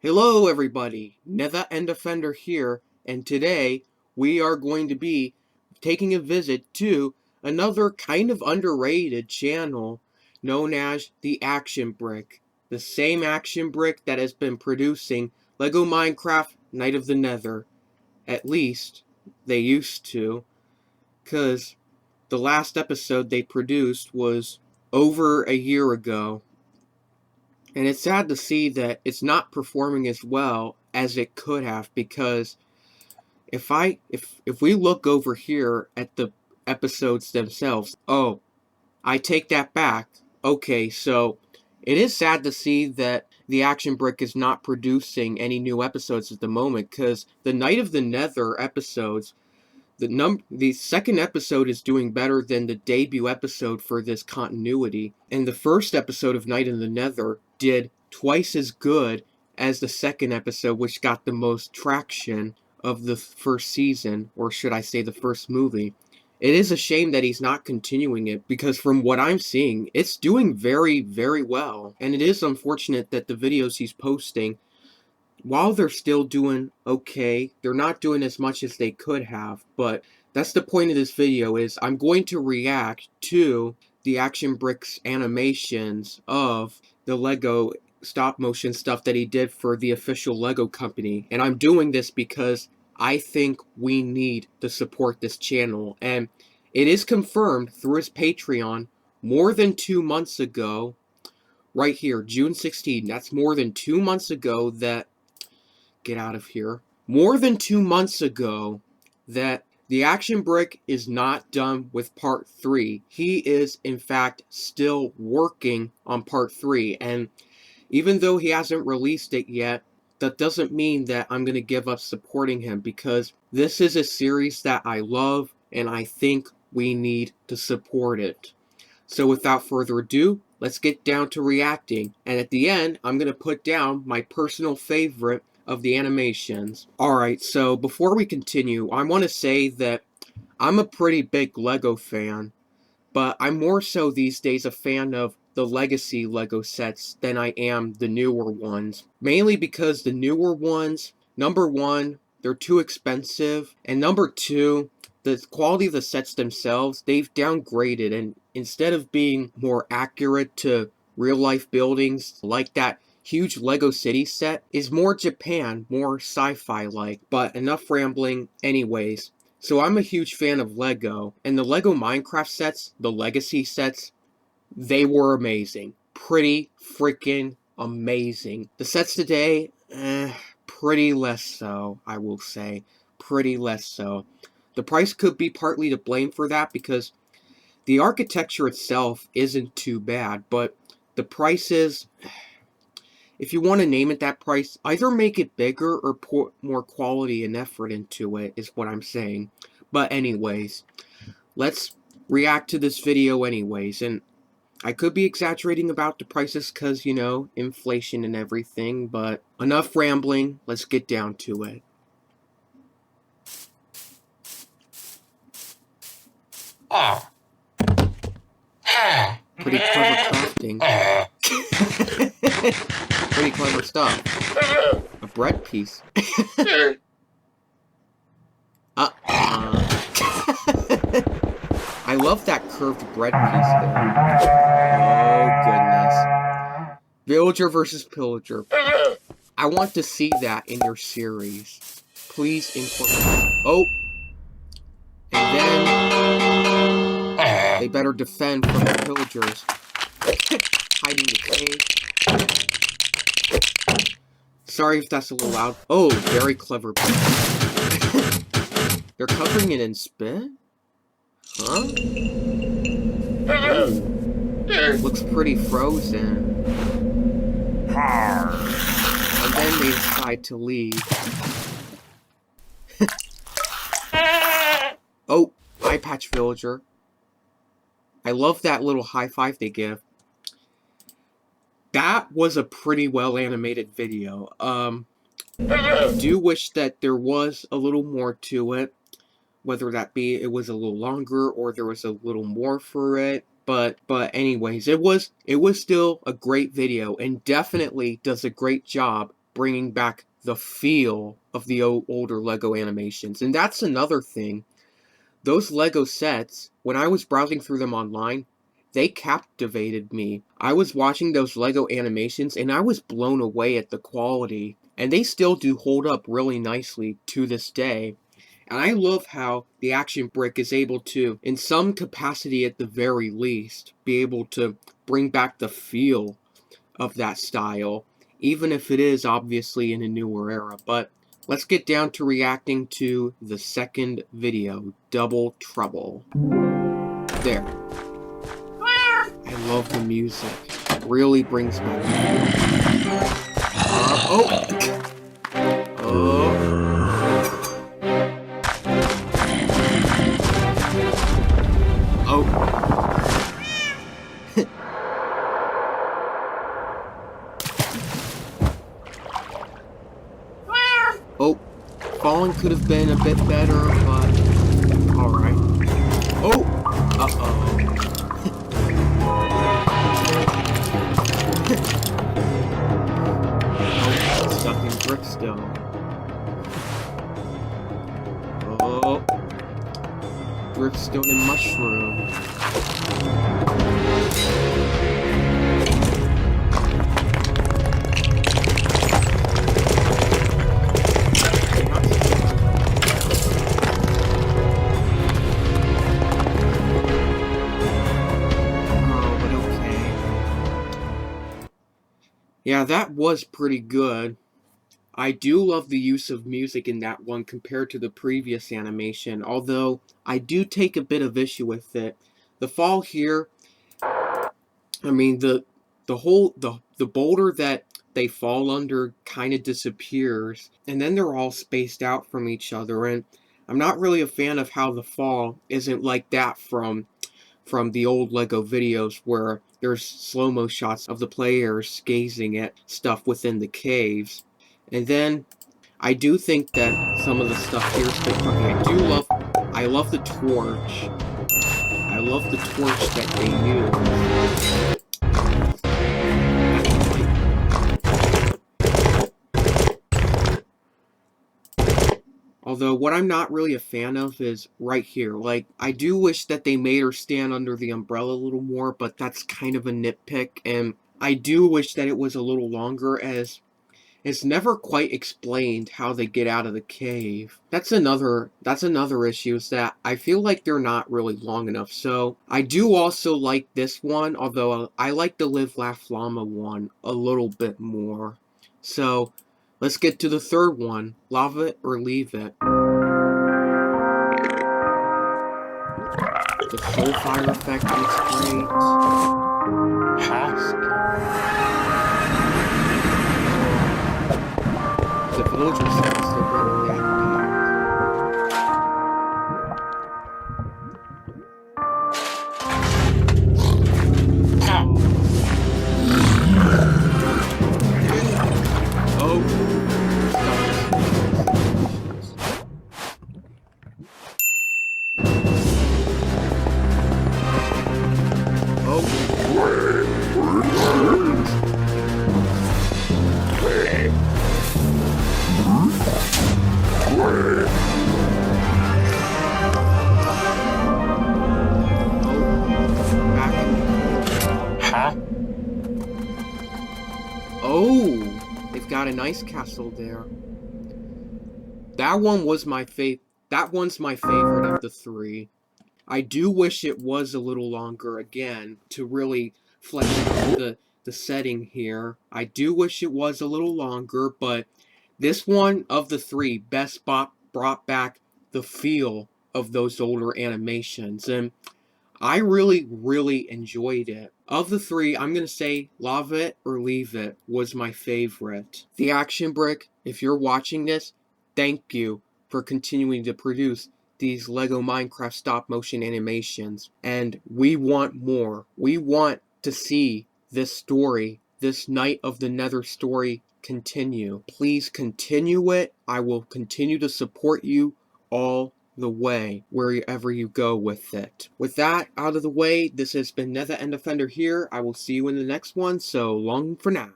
Hello everybody, Nether and Defender here, and today we are going to be taking a visit to another kind of underrated channel known as the Action Brick. The same Action Brick that has been producing LEGO Minecraft Night of the Nether. At least, they used to, because the last episode they produced was over a year ago. And it's sad to see that it's not performing as well as it could have, because if we look over here at the episodes themselves, oh, I take that back. Okay, so it is sad to see that the Action Brick is not producing any new episodes at the moment, because the Night of the Nether episodes, the second episode is doing better than the debut episode for this continuity, and the first episode of Night in the Nether did twice as good as the second episode, which got the most traction of the first season, or should I say the first movie. It is a shame that he's not continuing it, because from what I'm seeing, it's doing very, very well. And it is unfortunate that the videos he's posting, while they're still doing okay, they're not doing as much as they could have, but that's the point of this video. Is I'm going to react to the Action Bricks animations of the LEGO stop motion stuff that he did for the official LEGO company, and I'm doing this because I think we need to support this channel, and it is confirmed through his Patreon more than 2 months ago, right here, June 16, that's more than 2 months ago that get out of here. More than 2 months ago that the Action Brick is not done with part 3. He is, in fact, still working on part 3. And even though he hasn't released it yet, that doesn't mean that I'm going to give up supporting him, because this is a series that I love and I think we need to support it. So without further ado, let's get down to reacting. And at the end, I'm going to put down my personal favorite of the animations. Alright, so before we continue, I want to say that I'm a pretty big LEGO fan, but I'm more so these days a fan of the legacy LEGO sets than I am the newer ones. Mainly because the newer ones, number one, they're too expensive, and number two, the quality of the sets themselves, they've downgraded, and instead of being more accurate to real life buildings like that huge LEGO City set, is more Japan, more sci-fi like. But enough rambling anyways. So I'm a huge fan of LEGO, and the LEGO Minecraft sets, the legacy sets, they were amazing. Pretty freaking amazing. The sets today, pretty less so, I will say. Pretty less so. The price could be partly to blame for that, because the architecture itself isn't too bad, but the prices, if you want to name it that price, either make it bigger or put more quality and effort into it, is what I'm saying. But anyways, let's react to this video anyways, and I could be exaggerating about the prices because, you know, inflation and everything, but enough rambling, let's get down to it. Pretty clever crafting. Pretty clever stuff. A bread piece. I love that curved bread piece there. Oh, goodness. Villager versus pillager. I want to see that in your series. Please incorporate. Oh! And then they better defend from the pillagers. Hiding the cave. Sorry if that's a little loud. Oh, very clever. They're covering it in spit? Huh? Ooh. Looks pretty frozen. And then they decide to leave. Oh, eye patch villager. I love that little high five they give. That was a pretty well animated video. I do wish that there was a little more to it. Whether that be it was a little longer or there was a little more for it. But anyways, it was still a great video and definitely does a great job bringing back the feel of the older Lego animations. And that's another thing. Those Lego sets, when I was browsing through them online, they captivated me. I was watching those Lego animations and I was blown away at the quality. And they still do hold up really nicely to this day. And I love how the Action Brick is able to, in some capacity at the very least, be able to bring back the feel of that style, even if it is obviously in a newer era. But let's get down to reacting to the second video, Double Trouble. There. I love the music. It really brings back the feel. Oh! Oh, falling could have been a bit better, but alright. Oh! Uh-oh. Oh, stuck in brickstone. Oh. Brickstone and mushroom. Yeah, that was pretty good. I do love the use of music in that one compared to the previous animation, although I do take a bit of issue with it. The fall here, I mean, the boulder that they fall under kind of disappears, and then they're all spaced out from each other, and I'm not really a fan of how the fall isn't like that from the old Lego videos where there's slow-mo shots of the players gazing at stuff within the caves. And then I do think that some of the stuff here is a bit funny. I love the torch. I love the torch that they use. Although, what I'm not really a fan of is right here. Like, I do wish that they made her stand under the umbrella a little more, but that's kind of a nitpick, and I do wish that it was a little longer, as it's never quite explained how they get out of the cave. That's another issue, is that I feel like they're not really long enough. So, I do also like this one, although I like the Live Laugh Llama one a little bit more. So, let's get to the third one. Lava it or leave it. The soul fire effect looks great. The villager sounds so good in that Oh, they've got a nice castle there. That one's my favorite of the three. I do wish it was a little longer again to really flesh out the setting here. I do wish it was a little longer, but this one of the three best brought back the feel of those older animations, and I really, really enjoyed it. Of the three, I'm going to say Love It or Leave It was my favorite. The Action Brick, if you're watching this, thank you for continuing to produce these Lego Minecraft stop-motion animations. And we want more. We want to see this story, this Night of the Nether story, continue. Please continue it. I will continue to support you all the way, wherever you go with it. With that out of the way, this has been Nether and Defender here. I will see you in the next one, so long for now.